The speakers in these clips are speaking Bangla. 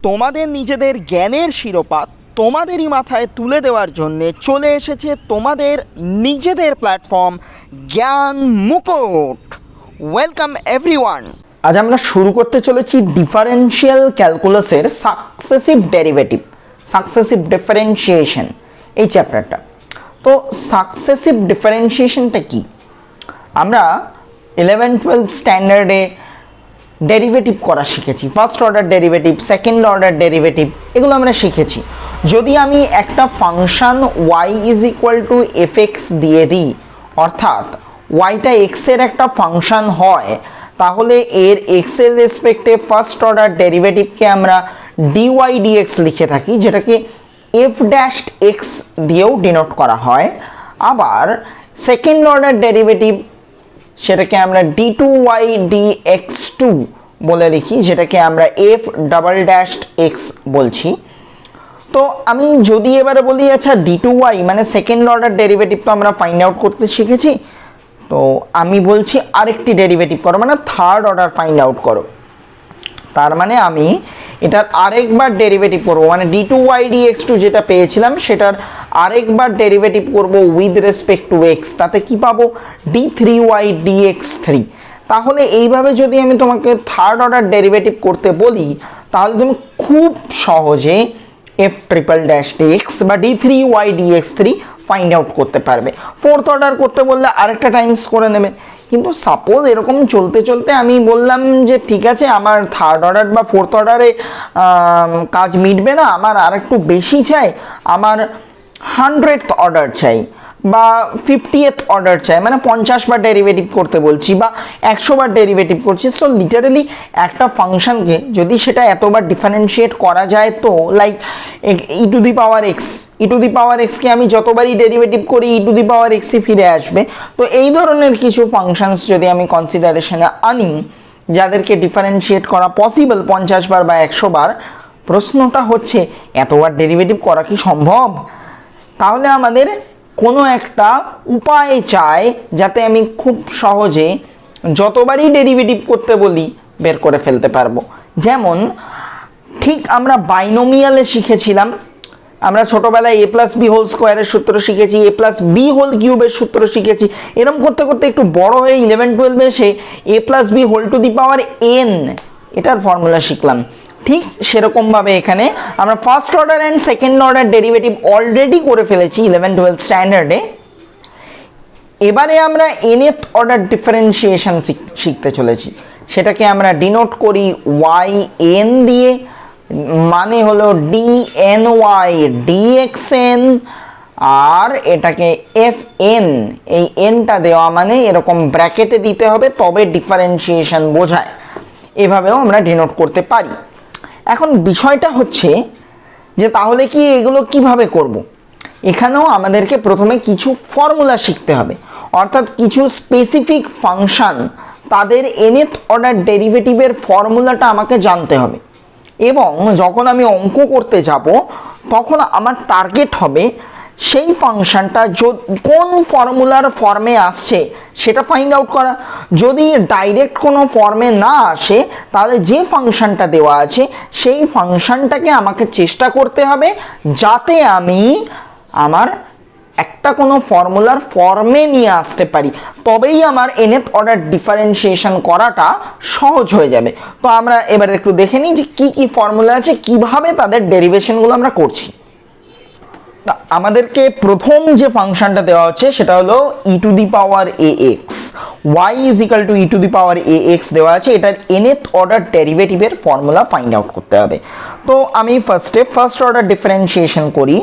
তোমাদের নিজেদের জ্ঞানের শিরোপা তোমাদেরই মাথায় তুলে দেওয়ার জন্যে চলে এসেছে তোমাদের নিজেদের প্ল্যাটফর্ম জ্ঞান মুকুট। Welcome everyone. আজ আমরা শুরু করতে চলেছি ডিফারেন্সিয়াল ক্যালকুলাসের সাকসেসিভ ডিফারেন্সিয়েশন এই চ্যাপ্টারটা। তো সাকসেসিভ ডিফারেন্সিয়েশনটা কি? আমরা 11-12 স্ট্যান্ডার্ডে ডেরিভেটিভ করা শিখেছি, first order derivative, second order derivative, এগুলো আমরা শিখেছি। যদি আমি একটা function y is equal two F x দিয়ে দিই, অর্থাৎ ওয়াইটা এক্সের একটা ফাংশন হয়, তাহলে এর এক্সের রেসপেক্টে ফার্স্ট অর্ডার ডেরিভেটিভকে আমরা ডিওয়াই ডিএক্স লিখে থাকি, যেটাকে এফ ড্যাশ এক্স দিয়েও ডিনোট করা হয়। আবার সেকেন্ড অর্ডার ডেরিভেটিভ সেটাকে আমরা d two y D x two বলে লিখি, যেটাকে আমরা এফ ডাবল ড্যাশ এক্স বলছি। তো আমি যদি এবারে বলি আচ্ছা ডি টু ওয়াই মানে সেকেন্ড অর্ডার ডেরিভেটিভ তো আমরা ফাইন্ড আউট করতে শিখেছি, তো আমি বলছি আরেকটি ডেরিভেটিভ করো, মানে থার্ড অর্ডার ফাইন্ড আউট করো। তার মানে আমি এটার আরেকবার ডেরিভেটিভ করবো, মানে d two y D x two যেটা পেয়েছিলাম সেটার আরেকবার ডেরিভেটিভ করবো উইথ রেসপেক্ট টু এক্স। তাতে কি পাবো? D three Y D x three. তাহলে এইভাবে যদি আমি তোমাকে থার্ড অর্ডার ডেরিভেটিভ করতে বলি, তাহলে তুমি খুব সহজে F triple dash D X বা D three Y D x three find out করতে পারবে। ফোর্থ অর্ডার করতে বললে আরেকটা টাইমস করে নেবে। কিন্তু সাপোজ এরকম চলতে চলতে আমি বললাম যে ঠিক আছে আমার থার্ড অর্ডার বা ফোর্থ অর্ডারে কাজ মিটবে না, আমার আর একটু বেশি চাই, আমার 100th অর্ডার চাই বা 50th অর্ডার চাই, মানে 50 বার ডেরিভেটিভ করতে বলছি বা 100 বার ডেরিভেটিভ করছি। সো লিটারালি একটা ফাংশনকে যদি সেটা এতবার ডিফারেন্সিয়েট করা যায়, তো লাইক ই টু দি পাওয়ার এক্সকে আমি যতবারই ডেরিভেটিভ করি ই টু দি পাওয়ার এক্সই ফিরে আসবে। তো এই ধরনের কিছু ফাংশনস যদি আমি কনসিডারেশনে আনি যাদেরকে ডিফারেন্সিয়েট করা পসিবল 50 বার বা 100 বার, প্রশ্নটা হচ্ছে এতবার ডেরিভেটিভ করা কি সম্ভব? তাহলে আমাদের কোনো একটা উপায় চাই যাতে আমি খুব সহজে যতবারই ডেরিভেটিভ করতে বলি বের করে ফেলতে পারবো। যেমন ঠিক আমরা বাইনোমিয়ালে শিখেছিলাম, আমরা ছোটোবেলায় এ প্লাস বি হোল স্কোয়ারের সূত্র শিখেছি, এ প্লাস বি হোল কিউবের সূত্র শিখেছি। এরকম করতে করতে একটু বড় হয়ে 11-12 এসে A plus B whole to the power N এটার ফর্মুলা শিখলাম। ঠিক সেরকমভাবে এখানে আমরা first order and second order derivative already করে ফেলেছি 11-12 স্ট্যান্ডার্ডে। এবারে আমরা nth অর্ডার ডিফারেন্সিয়েশন শিখতে চলেছি, সেটাকে আমরা ডিনোট করি ওয়াই এন দিয়ে, মানে হলো D N Y D X N, আর এটাকে এফ এন, এই এনটা দেওয়া মানে এরকম ব্র্যাকেটে দিতে হবে, তবে ডিফারেন্সিয়েশন বোঝায়। এভাবেও আমরা ডিনোট করতে পারি। এখন বিষয়টা হচ্ছে যে তাহলে কি এগুলো কিভাবে করব? এখানেও আমাদেরকে প্রথমে কিছু ফর্মুলা শিখতে হবে, অর্থাৎ কিছু স্পেসিফিক ফাংশন তাদের nth অর্ডার ডেরিভেটিভের ফর্মুলাটা আমাকে জানতে হবে। এবং যখন আমি অঙ্ক করতে যাব তখন আমার টার্গেট হবে সেই ফাংশনটা কোন ফর্মুলার ফর্মে আসছে সেটা ফাইন্ড আউট করা। যদি ডাইরেক্ট কোনো ফর্মে না আসে, তাহলে যে ফাংশনটা দেওয়া আছে সেই ফাংশনটাকে আমাকে চেষ্টা করতে হবে যাতে আমি আমার একটা কোনো ফর্মুলার ফর্মে নিয়ে আসতে পারি, তবেই আমার nth অর্ডার ডিফারেন্সিয়েশন করাটা সহজ হয়ে যাবে। তো আমরা এবার একটু দেখে নিই যে কি কি ফর্মুলা আছে, কিভাবে তাদের ডেরিভেশনগুলো আমরা করছি। আমাদেরকে প্রথম যে ফাংশনটা দেওয়া হচ্ছে সেটা হলো E to the power A X, Y is equal to E to the power A X দেওয়া আছে। এটার nth অর্ডার ডেরিভেটিভের ফর্মুলা ফাইন্ড আউট করতে হবে। তো আমি ফার্স্ট অর্ডার ডিফারেন্সিয়েশন করি,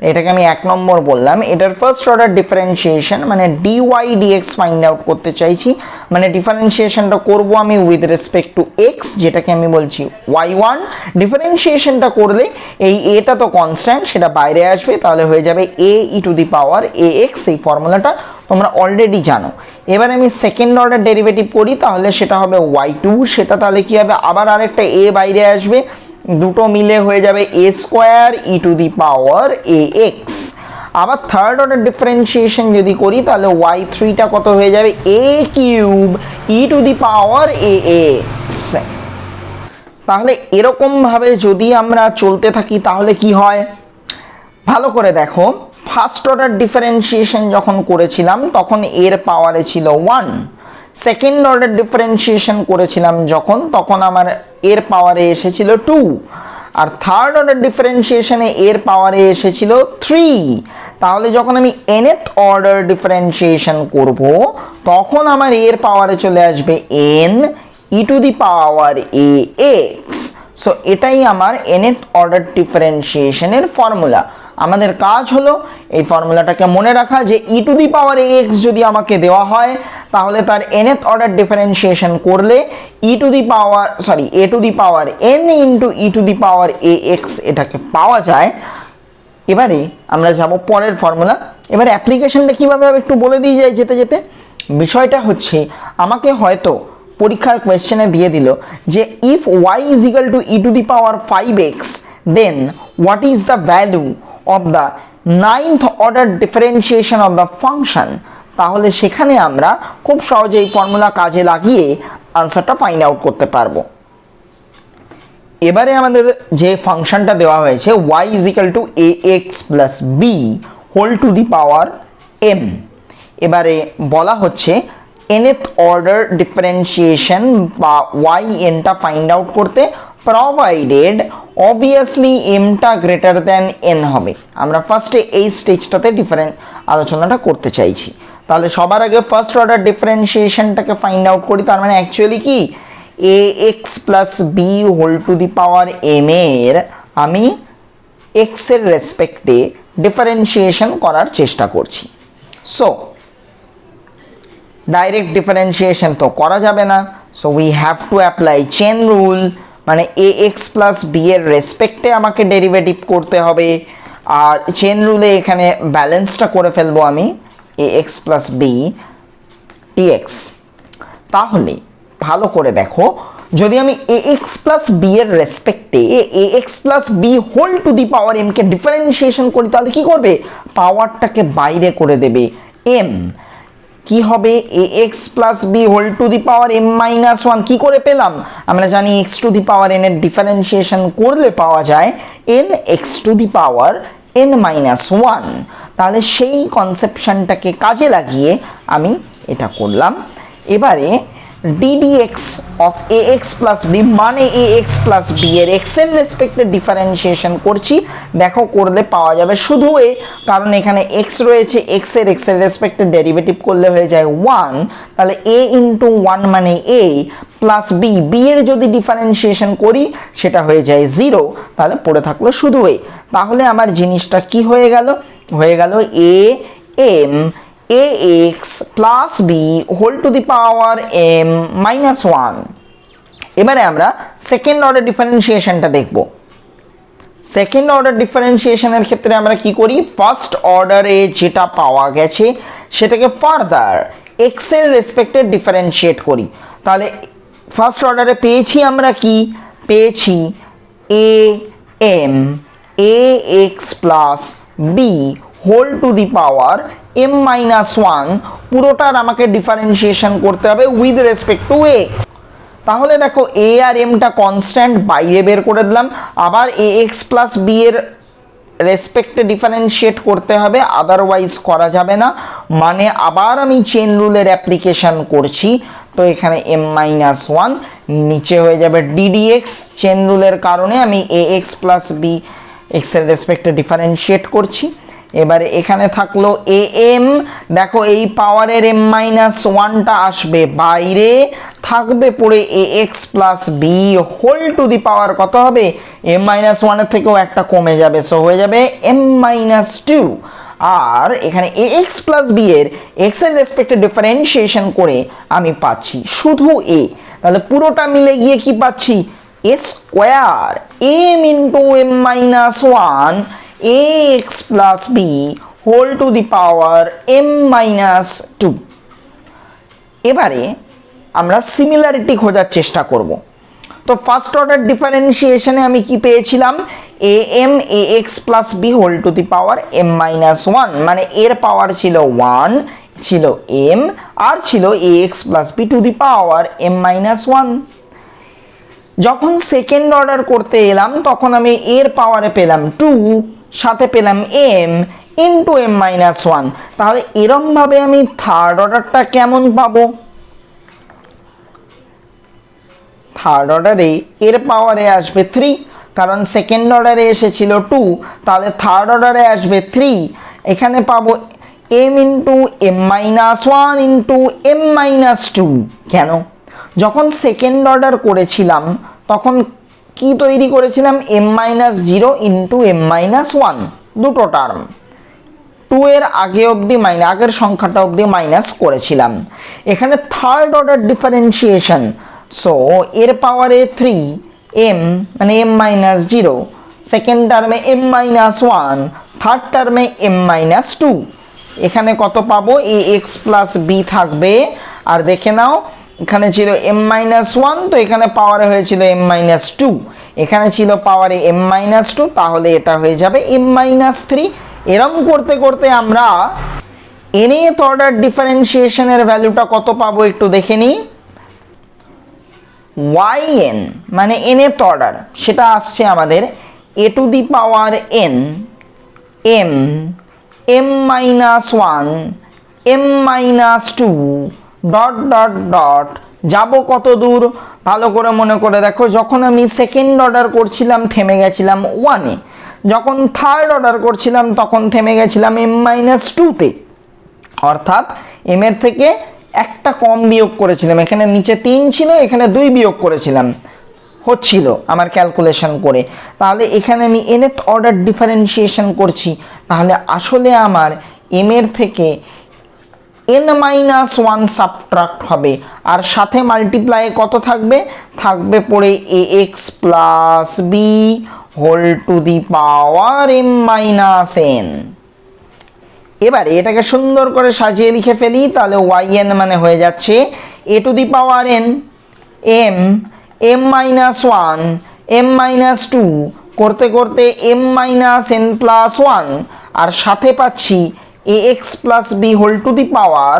এটাকে আমি 1 নম্বর বললাম। এটার ফার্স্ট অর্ডার ডিফারেন্সিয়েশন মানে d y d x find out করতে চাইছি, মানে ডিফারেন্সিয়েশনটা করব আমি উইথ রেসপেক্ট টু এক্স, যেটাকে আমি বলছি y1। ডিফারেন্সিয়েশনটা করলে এই এটা তো কনস্ট্যান্ট, সেটা বাইরে আসবে, তাহলে হয়ে যাবে এ ই to the power A x. এই ফর্মুলাটা তোমরা অলরেডি জানো। এবার আমি সেকেন্ড অর্ডার ডেরিভেটিভ করি, তাহলে সেটা হবে y2। সেটা তাহলে কি হবে, আবার আরেকটা এ বাইরে আসবে, দুটো মিলে হয়ে যাবে A square E to the power A X. আবার থার্ড অর্ডার ডিফারেন্সিয়েশন যদি করি, তাহলে y3টা কত হয়ে যাবে, A cube E to the power A X. তাহলে এরকমভাবে যদি আমরা চলতে থাকি তাহলে কি হয়, ভালো করে দেখো, ফার্স্ট অর্ডার ডিফারেন্সিয়েশন যখন করেছিলাম তখন এর পাওয়ারে ছিল 1, সেকেন্ড অর্ডার ডিফারেন্সিয়েশন করেছিলাম যখন তখন আমার এর পাওয়ারে এসেছিল 2, আর থার্ড অর্ডার ডিফারেন্সিয়েশনে এর পাওয়ারে এসেছিল 3। তাহলে যখন আমি nth অর্ডার ডিফারেন্সিয়েশন করব তখন আমার এর পাওয়ারে চলে আসবে n e to the power ax। So এটাই আমার nth অর্ডার ডিফারেন্সিয়েশনের ফর্মুলা। আমাদের কাজ হলো এই ফর্মুলাটাকে মনে রাখা যে e to the power ax যদি আমাকে দেওয়া হয় তাহলে তার nth অর্ডার ডিফারেন্সিয়েশন করলে a to the power n into e to the power ax এটাকে পাওয়া যায়। এবারে আমরা যাব পরের ফর্মুলা। এবারে অ্যাপ্লিকেশনটা কীভাবে হবে একটু বলে দিয়ে যাই যেতে যেতে। বিষয়টা হচ্ছে আমাকে হয়তো পরীক্ষার কোয়েশ্চেনে দিয়ে দিল যে if y is equal to e to the power 5x then what is the value of the 9th order differentiation of the function. তাহলে সেখানে আমরা খুব সহজে এই ফর্মুলা কাজে লাগিয়ে আনসারটা ফাইন্ড আউট করতে পারবো। এবারে আমাদের যে ফাংশনটা দেওয়া হয়েছে y is equal to ax plus b whole to the power m। এবারে বলা হচ্ছে nth অর্ডার ডিফারেন্সিয়েশন বা yn টা ফাইন্ড আউট করতে, প্রোভাইডেড অবভিয়াসলি mটা গ্রেটার দ্যান n হবে। আমরা ফার্স্টে এই স্টেজটাতে আলোচনাটা করতে চাইছি। তাহলে সবার আগে ফার্স্ট অর্ডার ডিফারেন্সিয়েশনটাকে ফাইন্ড আউট করি। তার মানে অ্যাকচুয়ালি কি ax plus b whole to the power m এর আমি x এর রেসপেক্টে ডিফারেন্সিয়েশন করার চেষ্টা করছি। সো ডাইরেক্ট ডিফারেন্সিয়েশন তো করা যাবে না, so we have to apply chain rule, মানে ax প্লাস b এর রেসপেক্টে আমাকে ডেরিভেটিভ করতে হবে। আর চেন রুলে এখানে ব্যালেন্সটা করে ফেলবো আমি ax প্লাস b dx। তাহলে ভালো করে দেখো, যদি আমি ax প্লাস b এর রেসপেক্টে ax plus b whole to the power m কে ডিফারেন্সিয়েশন করি তাহলে কি করবে, পাওয়ারটাকে বাইরে করে দেবে m। কি হবে ax plus b whole to the power m minus 1। কি করে পেলাম, আমরা জানি x to the power n এর ডিফারেন্সিয়েশন করলে পাওয়া যায় n x to the power n minus 1। তাহলে সেই কনসেপশনটাকে কাজে লাগিয়ে আমি এটা করলাম। এবারে ddx of ax plus b মানে ax প্লাস b এর x এর রেসপেক্টে ডিফারেন্সিয়েশন করছি। দেখো করলে পাওয়া যাবে শুধু a, কারণ এখানে x রয়েছে, x এর রেসপেক্টে ডেরিভেটিভ করলে হয়ে যায় 1। তাহলে a ইন্টু 1 মানে a প্লাস b এর যদি ডিফারেন্সিয়েশন করি সেটা হয়ে যায় 0। তাহলে পড়ে থাকলো শুধু a। তাহলে আমার জিনিসটা কি হয়ে গেল, a m ax plus b whole to the power m minus 1। এবারে আমরা সেকেন্ড অর্ডার ডিফারেন্সিয়েশনটা দেখব। সেকেন্ড অর্ডার ডিফারেন্সিয়েশনের ক্ষেত্রে আমরা কি করি, ফার্স্ট অর্ডারে যেটা পাওয়া গেছে সেটাকে ফার্দার x এর রেসপেক্টে ডিফারেন্সিয়েট করি। তাহলে ফার্স্ট অর্ডারে পেয়েছি আমরা কি পেয়েছি am ax plus b whole to the power m minus 1। পুরোটার আমাকে ডিফারেন্সিয়েশন করতে হবে উইথ রেসপেক্ট টু x। তাহলে দেখো a আর m টা কনস্ট্যান্ট, বাইরে বের করে দিলাম। আবার ax প্লাস b এর রেসপেক্টে ডিফারেন্সিয়েট করতে হবে, আদারওয়াইজ করা যাবে না। মানে আবার আমি চেন রুলের অ্যাপ্লিকেশন করছি। তো এখানে m মাইনাস 1 নিচে হয়ে যাবে ddx। চেন রুলের কারণে আমি ax প্লাস b x এর রেসপেক্টে ডিফারেন্সিয়েট করছি। এবারে এখানে থাকলো am, দেখো এই পাওয়ারের m মাইনাস 1টা আসবে বাইরে, থাকবে পড়ে ax plus b whole to the power কত হবে, m মাইনাস 1 থেকেও একটা কমে যাবে, সো হয়ে যাবে m মাইনাস 2। আর এখানে ax প্লাস b এর x এর রেসপেক্টে ডিফারেন্সিয়েশন করে আমি পাচ্ছি শুধু a। তাহলে পুরোটা মিলে গিয়ে কি পাচ্ছি, a square m into m minus 1 ax plus b whole to the power m minus 2। এবারে আমরা সিমিলারিটি খোঁজার চেষ্টা করব। তো ফার্স্ট অর্ডার ডিফারেন্সিয়েশনে আমি কি পেয়েছিলাম, am ax plus b whole to the power m minus 1, মানে এর পাওয়ার ছিল 1, ছিল m আর ছিল ax plus b two the power m minus 1। যখন সেকেন্ড অর্ডার করতে এলাম তখন আমি এর পাওয়ারে পেলাম 2, সাথে পেলাম m ইন্টু m-1। তাহলে এরমভাবে আমি থার্ড অর্ডারটা কেমন পাবো? থার্ড অর্ডারে এর পাওয়ারে আসবে 3, কারণ সেকেন্ড অর্ডারে এসেছিল 2, তাহলে থার্ড অর্ডারে আসবে 3। এখানে পাবো m into m-1 into m-2। কেন? যখন সেকেন্ড অর্ডার করেছিলাম তখন কি তৈরি করেছিলাম? m-0 ইন্টু m-1, দুটো টার্ম। 2 এর আগে অবধি আগের সংখ্যাটা অবধি মাইনাস করেছিলাম। এখানে থার্ড অর্ডার ডিফারেন্সিয়েশন, সো এর পাওয়ারে 3 m মানে m-0, সেকেন্ড টার্মে m-1, থার্ড টার্মে m-2। এখানে কত পাবো? ax প্লাস b থাকবে। আর দেখে নাও এখানে ছিল m-1, তো এখানে পাওয়ারে হয়েছিল m-2, এখানে ছিল পাওয়ারে m-2, তাহলে এটা হয়ে যাবে m-3। এরকম করতে করতে আমরা nth অর্ডার ডিফারেন্সিয়েশনের ভ্যালুটা কত পাবো একটু দেখে নিই। yn মানে nth অর্ডার, সেটা আসছে আমাদের a to the power n m m-1 m-2 dot dot dot যাব কত দূর? ভালো করে মনে করে দেখো, যখন আমি সেকেন্ড অর্ডার করছিলাম থেমে গেছিলাম 1-এ, যখন থার্ড অর্ডার করছিলাম তখন থেমে গেছিলাম m-2-তে, অর্থাৎ m এর থেকে একটা কম বিয়োগ করেছিলাম। এখানে নিচে 3 ছিল, এখানে 2 বিয়োগ করেছিলাম, হচ্ছিল আমার ক্যালকুলেশন করে। তাহলে এখানে আমি nth অর্ডার ডিফারেন্সিয়েশন করছি, তাহলে আসলে আমার m এর থেকে n-1 সাবট্রাক্ট হবে, আর সাথে মাল্টিপ্লাই কত থাকবে? থাকবে পড়ে ax plus b whole to the power m-n। এবারে এটাকে সুন্দর করে সাজিয়ে লিখে ফেলি, তাহলে yn মানে হয়ে যাচ্ছে a to the power n m m-1 m-2 করতে করতে m-n+1, আর সাথে পাচ্ছি ax plus b whole to the power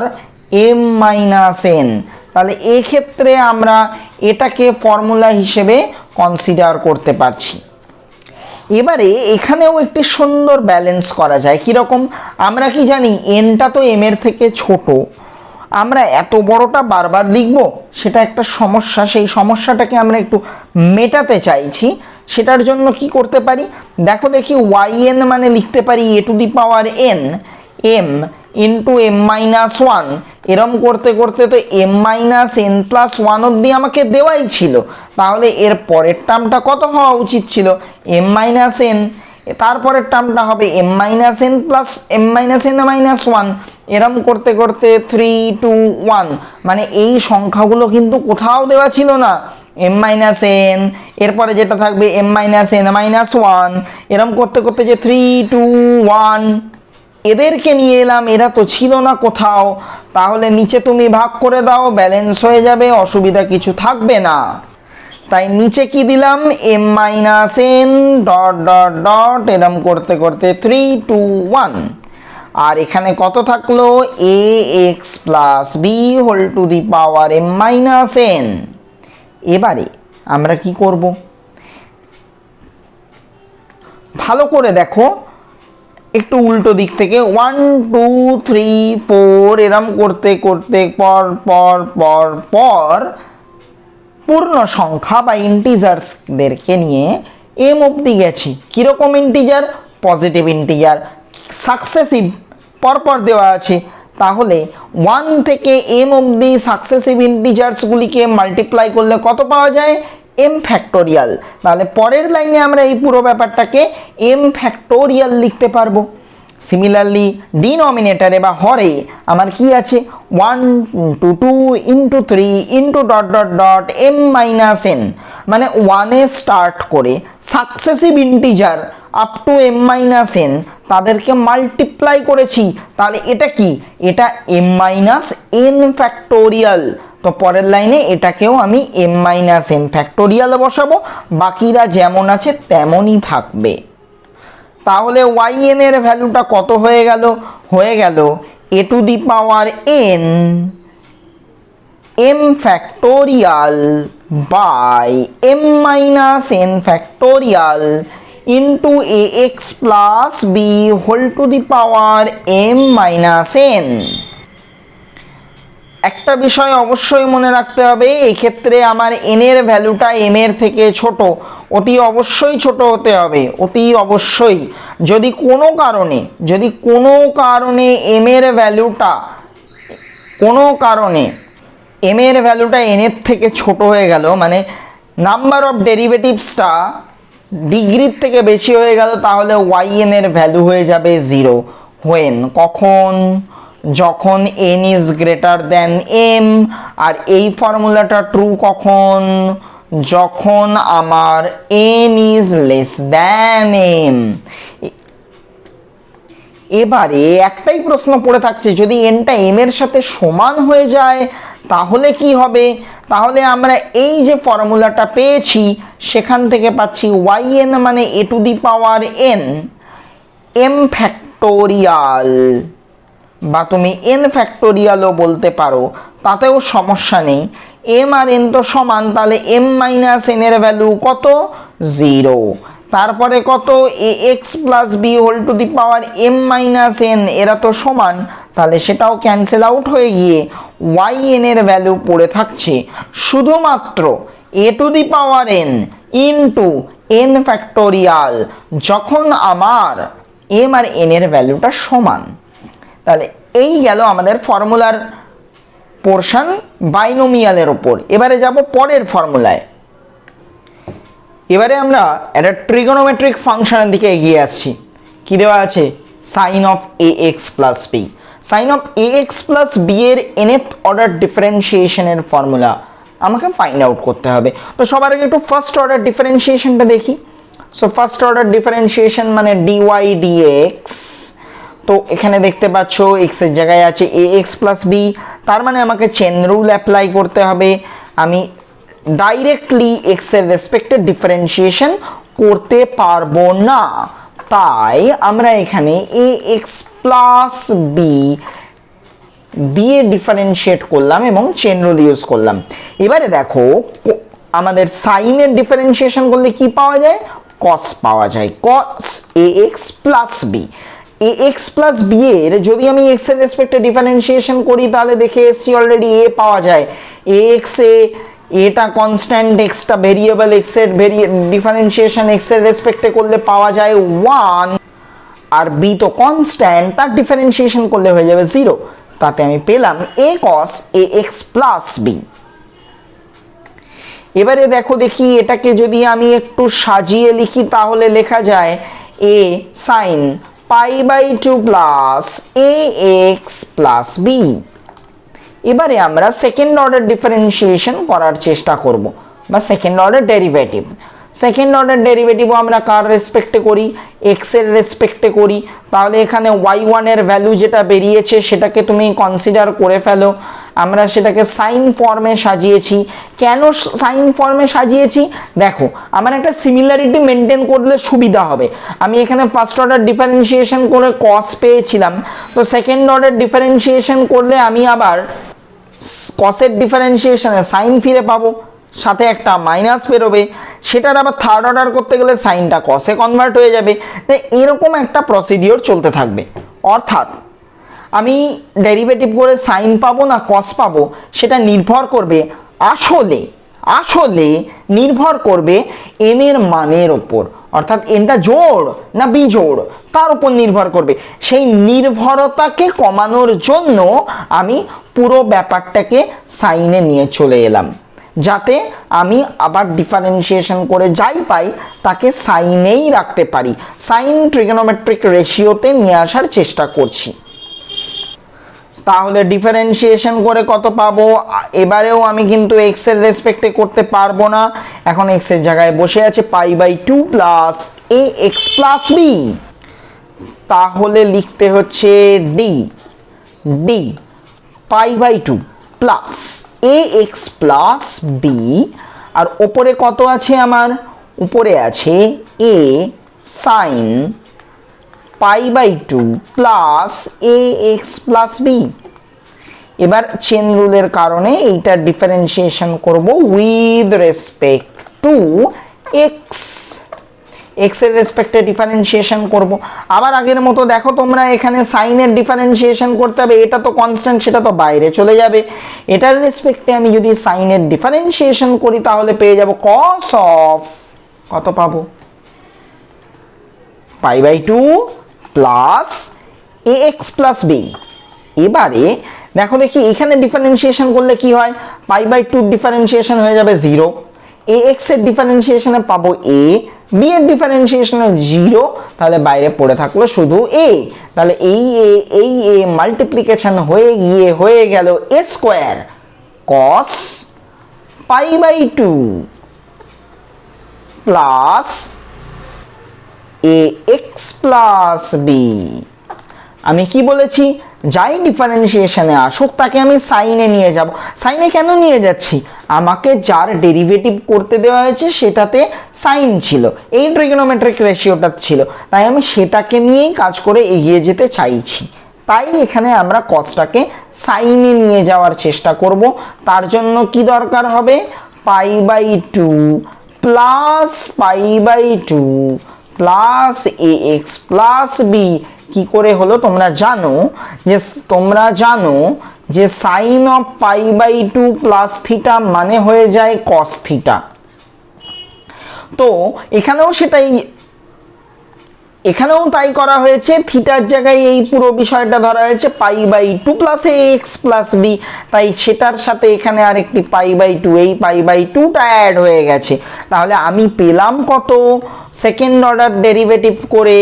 m-n। তাহলে এক্ষেত্রে আমরা এটাকে ফর্মুলা হিসেবে কনসিডার করতে পারছি। এবারে এখানেও একটি সুন্দর ব্যালেন্স করা যায়। কীরকম? আমরা কি জানি nটা তো m এর থেকে ছোট, আমরা এত বড়টা বারবার লিখব, সেটা একটা সমস্যা। সেই সমস্যাটাকে আমরা একটু মেটাতে চাইছি। সেটার জন্য কি করতে পারি দেখো দেখি, yn মানে লিখতে পারি a to the power n m into m-1। এরম করতে করতে তো m-n+1 অবধি আমাকে দেওয়াই ছিল, তাহলে এর পরের টার্মটা কত হওয়া উচিত ছিল? m-n। তারপরের টার্মটা হবে m-n প্লাস m-n-1। এরম করতে করতে 3, 2, 1, মানে এই সংখ্যাগুলো কিন্তু কোথাও দেওয়া ছিল না। m-n, এরপরে যেটা থাকবে m-n-1, এরম করতে করতে যে 3, 2, 1, এদেরকে নিয়ে এলাম, এরা তো ছিল না কোথাও। তাহলে নিচে তুমি ভাগ করে দাও, ব্যালেন্স হয়ে যাবে, অসুবিধা কিছু থাকবে না। তাই নিচে কি দিলাম? m-n ডট ডট ডট, এরম করতে করতে 3, 2, 1, আর এখানে কত থাকলো? ax plus b whole to the power m-n। এবারে আমরা কি করব? ভালো করে দেখো, একটু উল্টো দিক থেকে 1, 2, 3, 4 এরম করতে করতে পর পর পর পর পূর্ণ সংখ্যা বা ইন্টিজার্সদেরকে নিয়ে m অবধি গেছি। কীরকম ইন্টিজার? পজিটিভ ইন্টিজার, সাকসেসিভ, পরপর দেওয়া আছে। তাহলে 1 থেকে m অবধি সাকসেসিভ ইন্টিজার্সগুলিকে মাল্টিপ্লাই করলে কত পাওয়া যায়? m factorial. তাহলে পরের লাইনে আমরা এই পুরো ব্যাপারটাকে m ফ্যাক্টোরিয়াল লিখতে পারবো। সিমিলারলি ডিনোমিনেটরে বা হরে আমার কি আছে? 1 into 2 into 3 into dot dot dot m-n, মানে 1-এ স্টার্ট করে successive integer up to m-n তাদেরকে মাল্টিপ্লাই করেছি। তাহলে এটা কি? এটা m-n ফ্যাক্টোরিয়াল। তো পরের লাইনে এটাকেও আমি m-n ফ্যাক্টোরিয়াল বসাবো, বাকিরা যেমন আছে তেমনই থাকবে। তাহলে yn এর ভ্যালুটা কত হয়ে গেল? হয়ে গেল a to the power n m factorial by m minus n factorial into ax plus b whole to the power m minus n। একটা বিষয় অবশ্যই মনে রাখতে হবে, এই ক্ষেত্রে আমার n এর ভ্যালুটা m এর থেকে ছোট, অতি অবশ্যই ছোট হতে হবে, অতি অবশ্যই। যদি কোনো কারণে m এর ভ্যালুটা n এর থেকে ছোট হয়ে গেল, মানে নাম্বার অফ ডেরিভেটিভসটা ডিগ্রির থেকে বেশি হয়ে গেল, তাহলে yn এর ভ্যালু হয়ে যাবে 0। when? কখন? যখন n is greater than m। আর এই ফর্মুলাটা ট্রু কখন? যখন আমার n is less than m। এবারে একটাই প্রশ্ন পড়ে থাকছে, যদি nটা m এর সাথে সমান হয়ে যায় তাহলে কি হবে? তাহলে আমরা এই যে ফর্মুলাটা পেয়েছি সেখান থেকে পাচ্ছি yn মানে a to the power n m factorial, বা তুমি n ফ্যাক্টোরিয়ালও বলতে পারো, তাতেও সমস্যা নেই। m আর n তো সমান, তাহলে m মাইনাস n এর ভ্যালু কত? 0। তারপরে কত? ax plus b whole to the power m minus n, এরা তো সমান, তাহলে সেটাও ক্যান্সেল আউট হয়ে গিয়ে yn এর ভ্যালু পড়ে থাকছে শুধুমাত্র a to the power n into n factorial, যখন আমার m আর n এর ভ্যালুটা সমান। তাহলে এই গেল আমাদের ফর্মুলার পোর্শন বাইনোমিয়ালের ওপর। এবারে যাব পরের ফর্মুলায়। এবারে আমরা একটা ট্রিগোনোমেট্রিক ফাংশনের দিকে এগিয়ে আসছি। কি দেওয়া আছে? Sine of ax plus b. Sine of ax plus B এর nth অর্ডার ডিফারেন্সিয়েশনের ফর্মুলা আমাকে ফাইন্ড আউট করতে হবে। তো সবার আগে একটু ফার্স্ট অর্ডার ডিফারেন্সিয়েশনটা দেখি। সো ফার্স্ট অর্ডার ডিফারেন্সিয়েশন মানে dy dx। তো এখানে দেখতে পাচ্ছ x এর জায়গায় আছে ax প্লাস বি, তার মানে আমাকে চেন রুল অ্যাপ্লাই করতে হবে। আমি ডাইরেক্টলি x এর রেসপেক্টে ডিফারেন্সিয়েশন করতে পারবো না, তাই আমরা এখানে ax প্লাস বি দিয়ে ডিফারেন্সিয়েট করলাম এবং চেন রুল ইউজ করলাম। এবারে দেখো আমাদের সাইনের ডিফারেন্সিয়েশন করলে কি পাওয়া যায়? cos পাওয়া যায়, cos ax plus b. ax plus B এর যদি আমি x এর রেসপেক্টে ডিফারেন্সিয়েশন করি তাহলে দেখে এসছি অলরেডি a পাওয়া যায়। ax এটা কনস্ট্যান্ট, xটা ভেরিয়েবল, x এর ডিফারেন্সিয়েশন x এর রেসপেক্টে করলে পাওয়া যায় 1, আর b তো কনস্ট্যান্ট, তার ডিফারেন্সিয়েশন করলে হয়ে যাবে 0। তাতে আমি পেলাম a cos ax plus b। এবারে দেখি এটাকে যদি আমি একটু সাজিয়ে লিখি তাহলে লেখা যায় a sin pi by 2 plus ax plus b। এবারে আমরা সেকেন্ড অর্ডার ডিফারেন্সিয়েশন করার চেষ্টা করব, বা second order derivative. Second order ডেরিভেটিভও আমরা কার রেসপেক্টে করি? x এর রেসপেক্টে করি। তাহলে এখানে y1 এর ভ্যালু যেটা বেরিয়েছে সেটাকে তুমি কনসিডার করে ফেলো। আমরা সেটাকে সাইন ফর্মে সাজিয়েছি। কেন সাইন ফর্মে সাজিয়েছি? দেখো আমার একটা সিমিলারিটি মেনটেন করলে সুবিধা হবে। আমি এখানে ফার্স্ট অর্ডার ডিফারেন্সিয়েশন করে cos পেয়েছিলাম, তো সেকেন্ড অর্ডার ডিফারেন্সিয়েশন করলে আমি আবার কসের ডিফারেন্সিয়েশনে সাইন ফিরে পাবো, সাথে একটা মাইনাস বেরোবে, সেটার আবার থার্ড অর্ডার করতে গেলে সাইনটা কসে কনভার্ট হয়ে যাবে। তাই এরকম একটা প্রসিডিওর চলতে থাকবে। অর্থাৎ আমি ডেরিভেটিভ করে সাইন পাবো না কস পাবো সেটা নির্ভর করবে আসলে নির্ভর করবে n এর মানের ওপর, অর্থাৎ nটা জোড় না বিজোড় তার উপর নির্ভর করবে। সেই নির্ভরতাকে কমানোর জন্য আমি পুরো ব্যাপারটাকে সাইনে নিয়ে চলে এলাম, যাতে আমি আবার ডিফারেন্সিয়েশন করে যাই পাই তাকে সাইনেই রাখতে পারি। সাইন ট্রিগোনোমেট্রিক রেশিওতে নিয়ে আসার চেষ্টা করছি। তাহলে ডিফারেন্সিয়েশন করে কত পাবো? এবারেও আমি কিন্তু x এর রেসপেক্টে করতে পারবো না, এখন x এর জায়গায় বসে আছে pi by 2 plus ax plus b। তাহলে লিখতে হচ্ছে d pi by 2 plus ax plus b, আর ওপরে কত আছে আমার? উপরে আছে a sine pi by 2 plus ax plus b। এবার চেন রুলের কারণে এইটা ডিফারেন্সিয়েশন করব with respect to x, x এর রেসপেক্টে ডিফারেন্সিয়েশন করব। আবার আগের মতো দেখো তোমরা এখানে সাইনের ডিফারেন্সিয়েশন করতে হবে, এটা তো কনস্ট্যান্ট, সেটা তো বাইরে চলে যাবে। এটার রেসপেক্টে আমি যদি সাইনের ডিফারেন্সিয়েশন করি তাহলে পেয়ে যাব cos অফ, কত পাবো, π/2 প্লাস ax প্লাস b। এবারে দেখো দেখি এখানে ডিফারেন্সিয়েশন করলে কি হয়, π/2 ডিফারেন্সিয়েশন হয়ে যাবে 0, ax এর ডিফারেন্সিয়েশনে পাবো a, b এর ডিফারেন্সিয়েশনে 0, তাহলে বাইরে পড়ে থাকলো শুধু a। তাহলে এই a মাল্টিপ্লিকেশন হয়ে গিয়ে হয়ে গেল a square cos π/2 plus ax plus b। আমি কি বলেছি, যাই ডিফারেন্সিয়েশনে আসুক তাকে আমি সাইনে নিয়ে যাব। সাইনে কেন নিয়ে যাচ্ছি, আমাকে যার ডেরিভেটিভ করতে দেওয়া হয়েছে সেটাতে সাইন ছিল, এই ট্রিগোনোমেট্রিক রেশিওটা ছিল, তাই আমি সেটাকে নিয়েই কাজ করে এগিয়ে যেতে চাইছি। তাই এখানে আমরা কসটাকে সাইনে নিয়ে যাওয়ার চেষ্টা করব। তার জন্য কি দরকার হবে, π/2 plus π/2 plus ax plus b। কি করে হলো তোমরা জানো যে সাইন অফ π/2 প্লাস থিটা মানে হয়ে যায় কস থিটা। তো এখানেও তাই করা হয়েছে, থিটার জায়গায় এই পুরো বিষয়টা ধরা হয়েছে π/2 প্লাস ax প্লাস b, তাই সেটার সাথে এখানে আরেকটি π/2, এই π/2টা অ্যাড হয়ে গেছে। তাহলে আমি পেলাম কত, সেকেন্ড অর্ডার ডেরিভেটিভ করে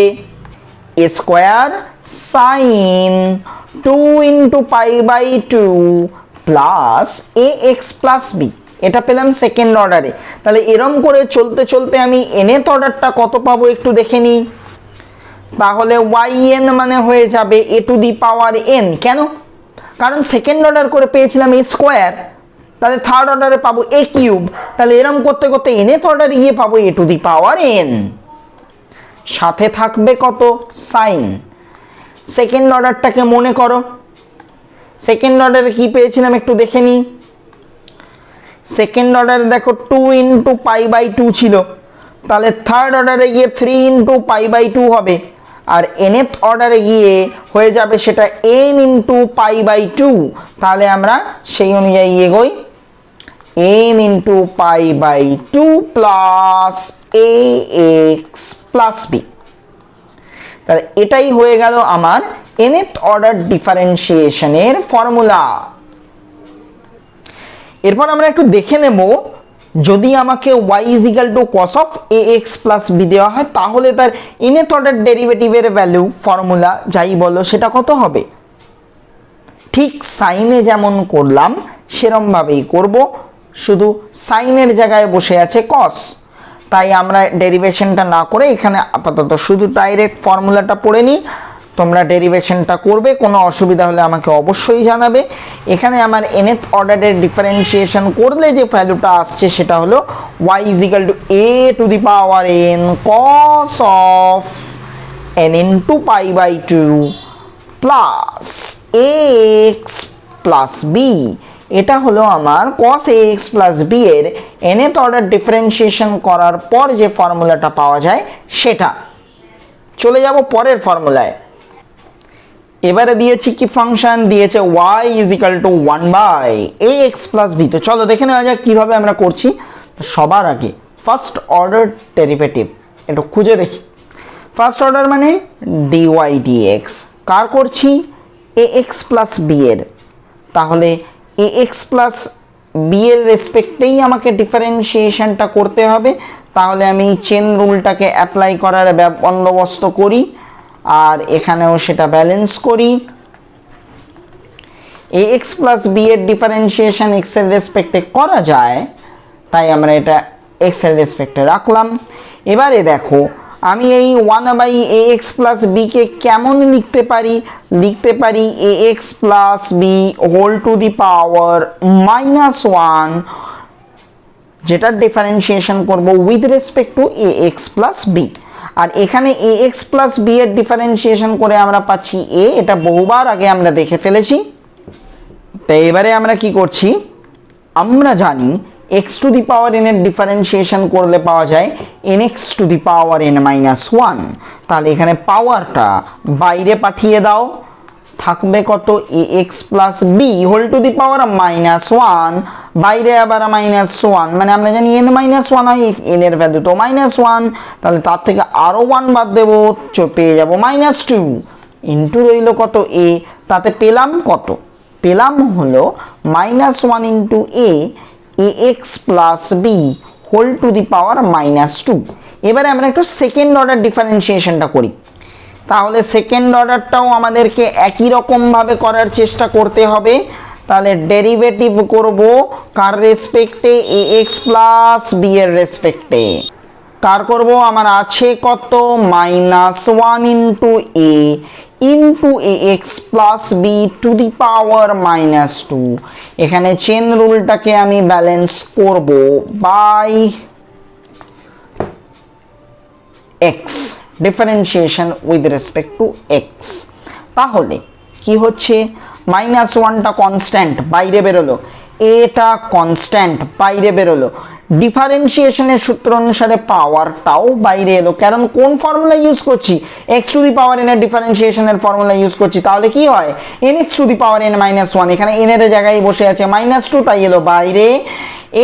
a square sine 2 into π/2 plus ax plus b, এটা পেলাম সেকেন্ড অর্ডারে। তাহলে এরম করে চলতে চলতে আমি nth অর্ডারটা কত পাবো একটু দেখে নিই। তাহলে yn মানে হয়ে যাবে a to the power n। কেন, কারণ সেকেন্ড অর্ডার করে পেয়েছিলাম a স্কোয়ার, তাহলে থার্ড অর্ডারে পাবো a কিউব, তাহলে এরম করতে করতে nth অর্ডারে গিয়ে পাবো a to the power n। সাথে থাকবে কত, সাইন। সেকেন্ড অর্ডারটাকে মনে করো, সেকেন্ড অর্ডারে কি পেয়েছিলাম একটু দেখে নিই। সেকেন্ড অর্ডারে দেখো 2 ইন্টু π/2 ছিল, তাহলে থার্ড অর্ডারে গিয়ে 3 ইন্টু π/2 হবে, আর nth অর্ডারে গিয়ে হয়ে যাবে সেটা n ইন্টু π/2। তাহলে আমরা সেই অনুযায়ী এগোই, n into π/2 plus ax plus b। তাহলে এটাই হয়ে গেল আমার nth অর্ডার ডিফারেন্সিয়েশনের ফর্মুলা। এরপর আমরা একটু দেখে নেব, যদি আমাকে y cos of ax plus b দেওয়া হয় তাহলে তার nth অর্ডার ডেরিভেটিভের ভ্যালু, ফর্মুলা যাই বলো সেটা কত হবে। ঠিক সাইনে যেমন করলাম সেরমভাবেই করব, শুধু সাইনের জায়গায় বসে আছে cos, তাই আমরা ডেরিভেশনটা না করে এখানে আপাতত শুধু ডাইরেক্ট ফর্মুলাটা পড়ে নিই। তোমরা ডেরিভেশনটা করবে, কোনো অসুবিধা হলে আমাকে অবশ্যই জানাবে। এখানে আমার nth অর্ডারের ডিফারেন্সিয়েশন করলে যে ভ্যালুটা আসছে সেটা হলো y a to the power n cos of n into π/2 plus ax plus b। এটা হলো আমার cos ax প্লাস b এর nth অর্ডার ডিফারেন্সিয়েশন করার পর যে ফর্মুলাটা পাওয়া যায় সেটা। চলে যাব পরের ফর্মুলায়। এবারে দিয়েছি কি ফাংশন, দিয়েছে y = 1/ax প্লাস b। তো চলো দেখে নেওয়া যাক কিভাবে আমরা করছি। সবার আগে ফার্স্ট অর্ডার ডেরিভেটিভ একটু খুঁজে দেখি। ফার্স্ট অর্ডার মানে dy dx, কার করছি, ax প্লাস b এর। তাহলে ax প্লাস b এর রেসপেক্টেই আমাকে ডিফারেন্সিয়েশনটা করতে হবে। তাহলে আমি চেন রুলটাকে অ্যাপ্লাই করার বন্দোবস্ত করি, আর এখানেও সেটা ব্যালেন্স করি। ax প্লাস b এর ডিফারেন্সিয়েশন x এর রেসপেক্টে করা যায়, তাই আমরা এটা x এর রেসপেক্টে রাখলাম। এবারে দেখো আমি এই 1/ax প্লাস b কে কেমন লিখতে পারি, ax plus b whole to the power -1, যেটার ডিফারেন্সিয়েশন করব with respect to ax plus b। আর এখানে ax প্লাস b এর ডিফারেন্সিয়েশন করে আমরা পাচ্ছি a, এটা বহুবার আগে আমরা দেখে ফেলেছি। তো এবারে আমরা কি করছি, আমরা জানি X to the power N এর ডিফারেন্সিয়েশন করলে পাওয়া যায় N X to the power N minus one. তাহলে এখানে পাওয়ারটা বাইরে পাঠিয়ে দাও, থাকবে কত, A x plus B whole to the power minus one, বাইরে আবার মাইনাস ওয়ান, মানে আমরা জানি এন মাইনাস ওয়ান হয়, এন এর ভ্যালু তো মাইনাস ওয়ান, তাহলে তার থেকে আরও ওয়ান বাদ দেবো, পেয়ে যাবো মাইনাস টু, ইন্টু রইল কত এ, তাতে পেলাম কত, পেলাম হলো minus one into A x plus B whole to the power minus two. এবারে আমরা একটু সেকেন্ড অর্ডার ডিফারেন্সিয়েশনটা করি। তাহলে সেকেন্ড অর্ডারটাও আমাদেরকে একই রকমভাবে করার চেষ্টা করতে হবে। তাহলে ডেরিভেটিভ করব কার রেসপেক্টে, এ এক্স প্লাস বি এর রেসপেক্টে। কার করব, আমার আছে কত, minus one into a into A x plus B to the power minus two. এখানে চেন রুলটাকে আমি ব্যালেন্স করব by x, differentiation with respect to x. তাহলে কি হচ্ছে, মাইনাস ওয়ানটা কনস্ট্যান্ট বাইরে বেরোলো, এটা কনস্ট্যান্ট বাইরে বেরোলো, ডিফারেন্সিয়েশনের সূত্র অনুসারে পাওয়ারটাও বাইরে এলো। কারণ কোন ফর্মুলা ইউজ করছি, x to the power N এর ডিফারেন্সিয়েশনের ফর্মুলা ইউজ করছি। তাহলে কি হয়, N X to the power N minus one, এখানে এন এর জায়গায় বসে আছে মাইনাস টু, তাই এলো বাইরে।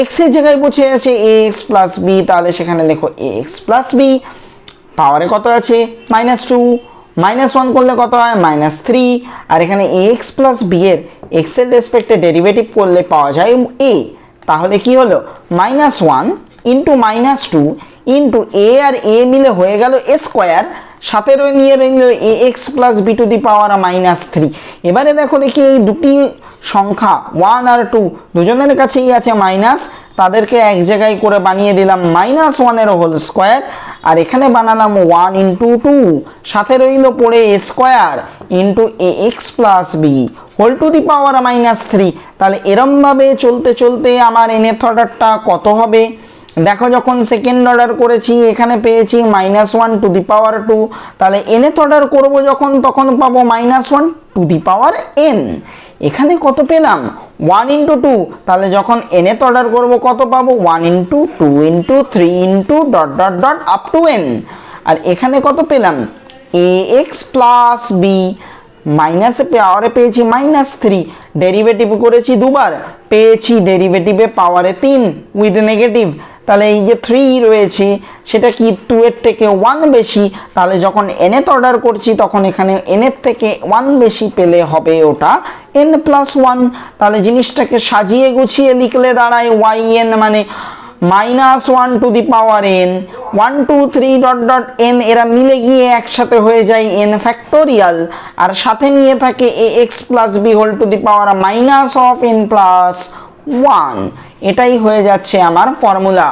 এক্স এর জায়গায় বসে আছে এ এক্স প্লাস বি, তাহলে সেখানে লেখো এ এক্স প্লাস বি, পাওয়ারে কত আছে মাইনাস টু, মাইনাস ওয়ান করলে কত হয় মাইনাস থ্রি, আর এখানে এ এক্স প্লাস বি এর এক্স এর রেসপেক্টে ডেরিভেটিভ করলে পাওয়া যায় এ। তাহলে কি হলো, minus one into minus two into A আর এ মিলে হয়ে গেল এ স্কোয়ার, সাথে নিয়ে রইল A x plus B to the power minus three. এবারে দেখো দেখি এই দুটি সংখ্যা ওয়ান আর টু দুজনের কাছেই আছে মাইনাস, তাদেরকে এক জায়গায় করে বানিয়ে দিলাম মাইনাস ওয়ানের হোল স্কোয়ার, আর এখানে বানালাম ওয়ান ইন্টু টু, সাথে রইল পড়ে A square into A x plus B whole to the power minus three. তাহলে এরমভাবে চলতে চলতে আমার nth অর্ডারটা কত হবে, দেখো যখন সেকেন্ড অর্ডার করেছি এখানে পেয়েছি minus one to the power two, তাহলে nth অর্ডার করবো যখন তখন পাবো minus one to the power n. এখানে কত পেলাম, ওয়ান ইন্টু টু, তাহলে যখন nth অর্ডার করবো কত পাবো, one into two into three into dot dot dot up to N. আর এখানে কত পেলাম, এ এক্স প্লাস বি, মাইনাসে পাওয়ারে পেয়েছি মাইনাস থ্রি, ডেরিভেটিভ করেছি দুবার, পেয়েছি ডেরিভেটিভে পাওয়ারে তিন উইথ নেগেটিভ। তাহলে এই যে থ্রি রয়েছে সেটা কি টু এর থেকে ওয়ান বেশি, তাহলে যখন nth অর্ডার করছি তখন এখানে nth থেকে ওয়ান বেশি পেলে হবে ওটা n প্লাস ওয়ান। তাহলে জিনিসটাকে সাজিয়ে গুছিয়ে লিখলে দাঁড়ায় ওয়াই এন মানে minus one to the power n, one two three dot dot n, এরা মিলে গিয়ে একসাথে হয়ে যায় এন ফ্যাক্টোরিয়াল, আর সাথে নিয়ে থাকে A x plus B whole to the power minus of N plus one. এটাই হয়ে যাচ্ছে আমার ফর্মুলা।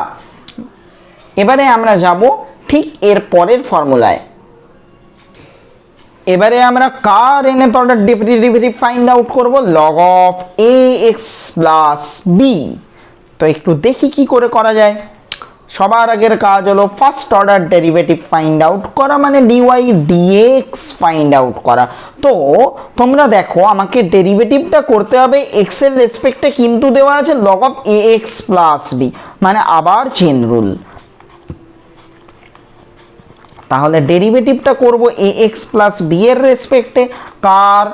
এবারে আমরা যাব ঠিক এর পরের ফর্মুলায়। এবারে আমরা কার nth order derivative find out করব, log of A x plus B. তো একটু দেখি কি করে করা যায়। সবার আগের কাজ হলো first order derivative find out করা, মানে ডিওয়াই ডিএক্স ফাইন্ড আউট করা। তো তোমরা দেখো আমাকে ডেরিভেটিভটা করতে হবে এক্স এর রেসপেক্টে, কিন্তু দেওয়া আছে log of A x plus b, মানে আবার চেন রুল। তাহলে ডেরিভেটিভটা করব এ এক্স প্লাস বি এর রেসপেক্টে, কার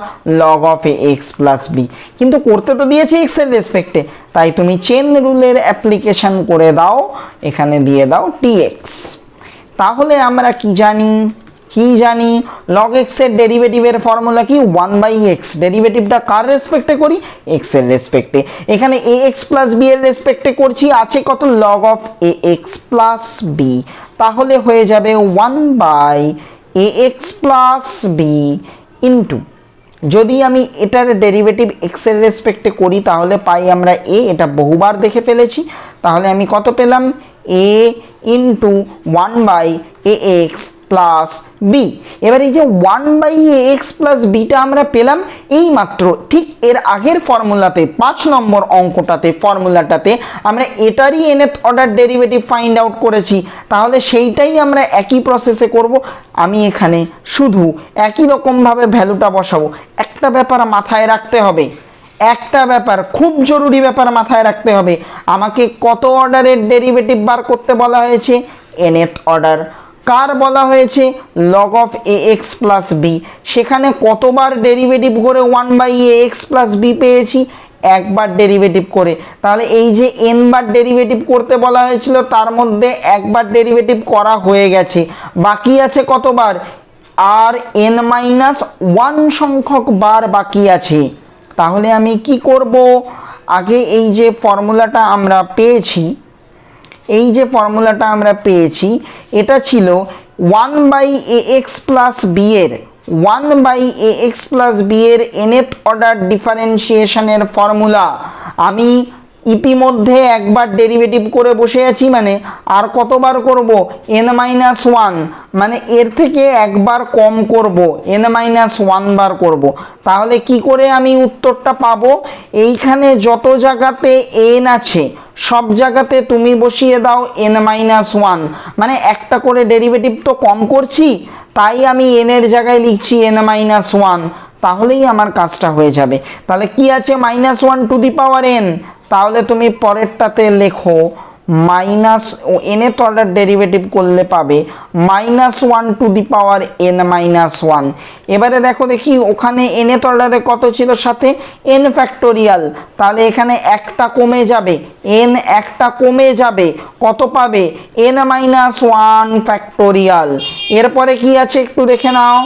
log of A x plus B, কিন্তু করতে তো দিয়েছে এক্স এর রেসপেক্টে, তাই তুমি চেন রুলের অ্যাপ্লিকেশন করে দাও, এখানে দিয়ে দাও ডিএক্স। তাহলে আমরা কি জানি লগ এক্স এর ডেরিভেটিভের ফর্মুলা কি, ওয়ান বাই এক্স। ডেরিভেটিভটা কার রেসপেক্টে করি, এক্স এর রেসপেক্টে। এখানে এ এক্স প্লাস বি এর রেসপেক্টে করছি, আছে কত, log of A x plus b, তাহলে হয়ে যাবে one by A x plus b into, যদি আমি এটার ডেরিভেটিভ এক্স এর রেসপেক্টে করি তাহলে পাই আমরা এ, এটা বহুবার দেখে ফেলেছি, তাহলে আমি কত পেলাম, A into one by A x plus B. এবার এই যে one by A x plus বিটা আমরা পেলাম এই মাত্র, ঠিক এর আগের ফর্মুলাতে 5 নম্বর অঙ্কটাতে ফর্মুলাটাতে আমরা এটারই nth order derivative find out করেছি, তাহলে সেইটাই আমরা একই প্রসেসে করব। আমি এখানে শুধু একই রকমভাবে ভ্যালুটা বসাবো। একটা ব্যাপার মাথায় রাখতে হবে, একটা ব্যাপার, খুব জরুরি ব্যাপার মাথায় রাখতে হবে, আমাকে কত অর্ডারের ডেরিভেটিভ বার করতে বলা হয়েছে? nth order. কার বলা হয়েছে? log of ax plus b. সেখানে কতবার ডেরিভেটিভ করে 1/ax প্লাস বি পেয়েছি? একবার ডেরিভেটিভ করে। তাহলে এই যে n বার ডেরিভেটিভ করতে বলা হয়েছিল তার মধ্যে একবার ডেরিভেটিভ করা হয়ে গেছে, বাকি আছে কতবার? আর n-1 সংখ্যক বার বাকি আছে। তাহলে আমি কি করব? আগে এই যে ফর্মুলাটা আমরা পেয়েছি, এটা ছিল 1/ax প্লাস বি এর 1/ax প্লাস বি এর nth অর্ডার ডিফারেন্সিয়েশনের ফর্মুলা। আমি ইতিমধ্যে একবার ডেরিভেটিভ করে বসে আছি, মানে আর কতবার করব? n-1, মানে এর থেকে একবার কম করব, n-1 বার করব। তাহলে কি করে আমি উত্তরটা পাবো? এইখানে যত জায়গাতে n আছে সব জায়গাতে তুমি বসিয়ে দাও n-1, মানে একটা করে ডেরিভেটিভ তো কম করছি, তাই আমি n এর জায়গায় লিখছি n-1, তাহলেই আমার কাজটা হয়ে যাবে। তাহলে কি আছে? -1 টু দি পাওয়ার n। তাহলে তুমি পরেরটাতে লেখো nth অর্ডার ডেরিভেটিভ করলে পাবে -1 টু দি পাওয়ার n-1। এবারে দেখি ওখানে nth অর্ডারে কত ছিল সাথে? n factorial. তাহলে এখানে একটা কমে যাবে, n একটা কমে যাবে, কত পাবে? n-1 factorial. এরপরে কি আছে একটু দেখে নাও।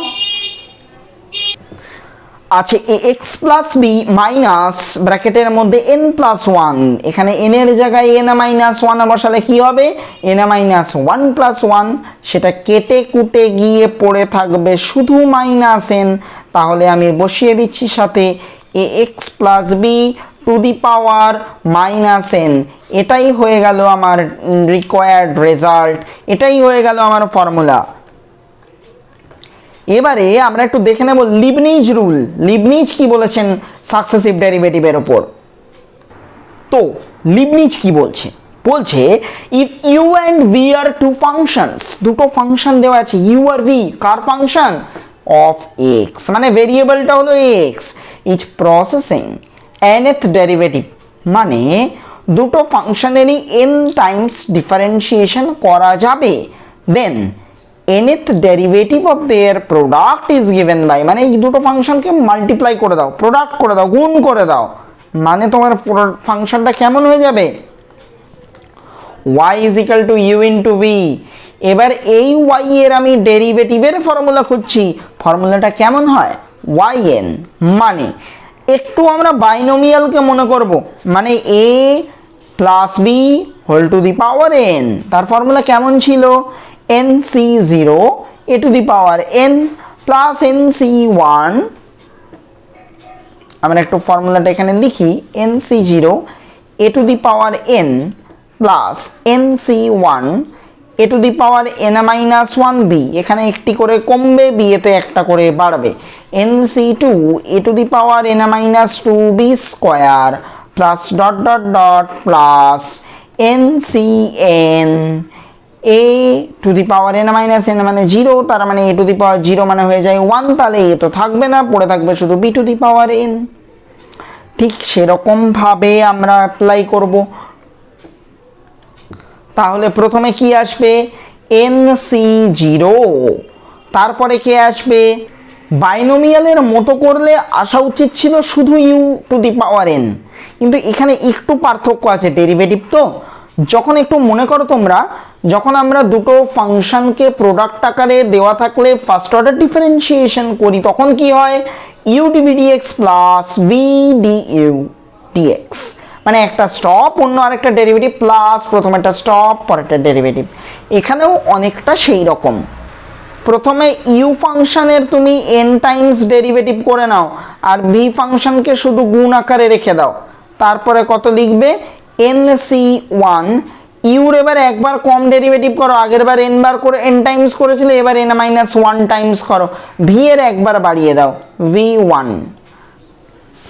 আছে ax প্লাস বি মাইনাস ব্র্যাকেটের মধ্যে n+1। এখানে n এর জায়গায় n-1 বসালে কি হবে? n-1 plus 1। সেটা কেটে কুটে গিয়ে পড়ে থাকবে শুধু -n। তাহলে আমি বসিয়ে দিচ্ছি সাথে ax plus B to the power -n। এটাই হয়ে গেল আমার রিকোয়ার্ড রেজাল্ট, এটাই হয়ে গেল আমার ফর্মুলা। এবারে আমরা একটু দেখে নেব লিবনিজ রুল। লিবনিজ কি বলেছেন সাকসেসিভ ডেরিভেটিভের উপর? তো লিবনিজ কি বলছে? বলছে if u and v are two functions, দুটো ফাংশন দেওয়া আছে ইউ আর ভি, কার ফাংশন? অফ এক্স, মানে ভেরিয়েবলটা হলো x, is processing nth derivative, মানে দুটো ফাংশনেরই n টাইমস ডিফারেন্সিয়েশন করা যাবে। Then nth derivative of their product is given by, মানে এই দুটো ফাংশনকে মাল্টিপ্লাই করে দাও, প্রোডাক্ট করে দাও, গুণ করে দাও, মানে তোমার ফাংশনটা কেমন হয়ে যাবে? y is equal to u into v. এবার এই y এর আমি ডেরিভেটিভের ফর্মুলা খুঁজছি, ফর্মুলাটা কেমন হয়? yn, মানে একটু আমরা বাইনোমিয়ালকে মনে করব, মানে a plus B whole to the power n। তার ফর্মুলা কেমন ছিল? nc0 a to the power n plus nc1। আমরা একটু ফর্মুলাটা এখানে লিখি, nc0 a to the power n plus nc1 a to the power n-1b। এখানে একটি করে কমবে, বিয়েতে একটা করে বাড়বে। nc2 a to the power n-2b square plus dot dot dot plus ncn a to the power n মানে 0, তার মানে a টু দি পাওয়ার 0 মানে হয়ে যায় 1। তাহলে a তো থাকবে না, পড়ে থাকবে শুধু b two the power n। ঠিক সেরকম ভাবে আমরা অ্যাপ্লাই করব। তাহলে প্রথমে কি আসবে? nc0, তারপরে কে আসবে? বাইনোমিয়ালের মতো করলে আসা উচিত ছিল শুধু u to the power n, কিন্তু এখানে একটু পার্থক্য আছে, ডেরিভেটিভ তো। যখন একটু মনে করো তোমরা, যখন আমরা দুটো ফাংশনকে প্রোডাক্ট আকারে দেওয়া থাকলে ফার্স্ট অর্ডার ডিফারেন্সিয়েশন করি, তখন কি হয়? U dv dx plus v du dx, মানে একটা স্টপ অন্য আরেকটা ডেরিভেটিভ প্লাস প্রথম একটা স্টপ পরেরটা ডেরিভেটিভ। এখানেও অনেকটা সেই রকম। প্রথমে ইউ ফাংশনের তুমি n টাইমস ডেরিভেটিভ করে নাও, আর ভি ফাংশনকে শুধু গুণ আকারে রেখে দাও। তারপরে কত লিখবে? nc1। ইউর এবার একবার কম ডেরিভেটিভ করো, আগের বার n বার করে n টাইমস করেছিলে, এবার n-1 টাইমস করো। ভি এর একবার বাড়িয়ে দাও, v1।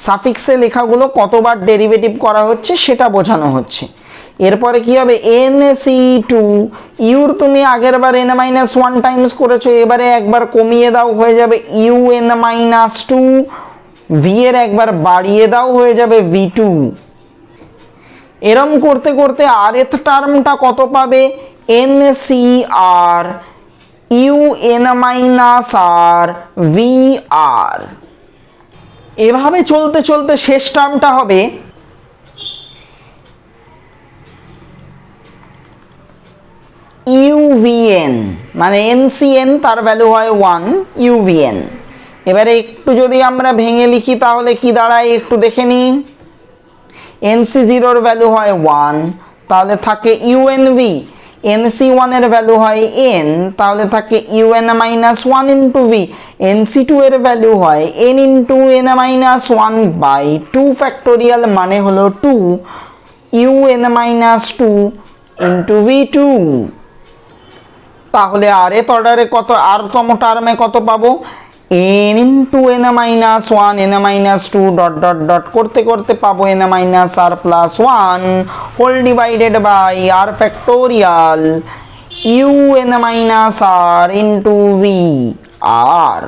সাফিক্সে লেখাগুলো কতবার ডেরিভেটিভ করা হচ্ছে সেটা বোঝানো হচ্ছে। এরপরে কি হবে? nc2, ইউর তুমি আগের বার n-1 টাইমস করেছো, এবারে একবার কমিয়ে দাও, হয়ে যাবে un-2 ভি এর একবার বাড়িয়ে দাও হয়ে যাবে V2। এরম করতে করতে rth টার্মটা কত পাবে, NCR UN minus R VR। এভাবে চলতে চলতে শেষ টার্মটা হবে UVN, মানে NCN তার ভ্যালু হয় 1, UVN। এবারে একটু যদি আমরা ভেঙে লিখি তাহলে কি দাঁড়ায় একটু দেখে নিই। NC0 এর ভ্যালু হয় 1, তাহলে থাকে UNV। NC1 এর ভ্যালু হয় N, তাহলে থাকে UN minus 1 into V। NC2 এর ভ্যালু হয় N into N minus 1 by 2 factorial, মানে হলো 2 UN মাইনাস 2 ইন্টু V2। তাহলে rth অর্ডারে কত, rতম টার্মে কত পাবো, n into n minus 1 n minus 2 dot dot dot করতে করতে পাবো n minus r plus 1 whole divided by r factorial un minus r into v r।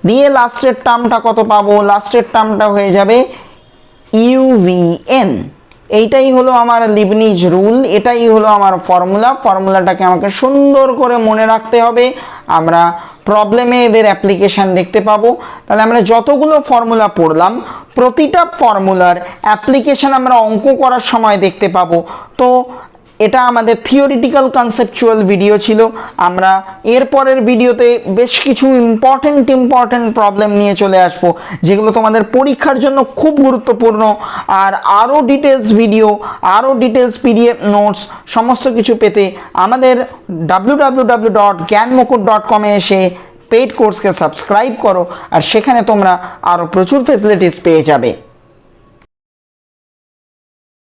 দিয়ে লাস্টের টার্মটা কত পাবো, লাস্টের টার্মটা হয়ে যাবে UVN। এইটাই হলো আমার লিবনিজ রুল, এটাই হলো আমার ফর্মুলা। ফর্মুলাটাকে আমাকে সুন্দর করে মনে রাখতে হবে, আমরা প্রবলেমে এদের অ্যাপ্লিকেশান দেখতে পাবো। তাহলে আমরা যতগুলো ফর্মুলা পড়লাম প্রতিটা ফর্মুলার অ্যাপ্লিকেশান আমরা অঙ্ক করার সময় দেখতে পাবো। তো এটা আমাদের থিওরিটিক্যাল কনসেপচুয়াল ভিডিও ছিল। আমরা এরপরের ভিডিওতে বেশ কিছু ইম্পর্টেন্ট প্রবলেম নিয়ে চলে আসবো, যেগুলো তোমাদের পরীক্ষার জন্য খুব গুরুত্বপূর্ণ। আর আরও ডিটেলস ভিডিও, আরও ডিটেলস PDF নোটস সমস্ত কিছু পেতে আমাদের www.gyanmukur.com এ এসে পেইড কোর্সকে সাবস্ক্রাইব করো, আর সেখানে তোমরা আরও প্রচুর ফেসিলিটিস পেয়ে যাবে।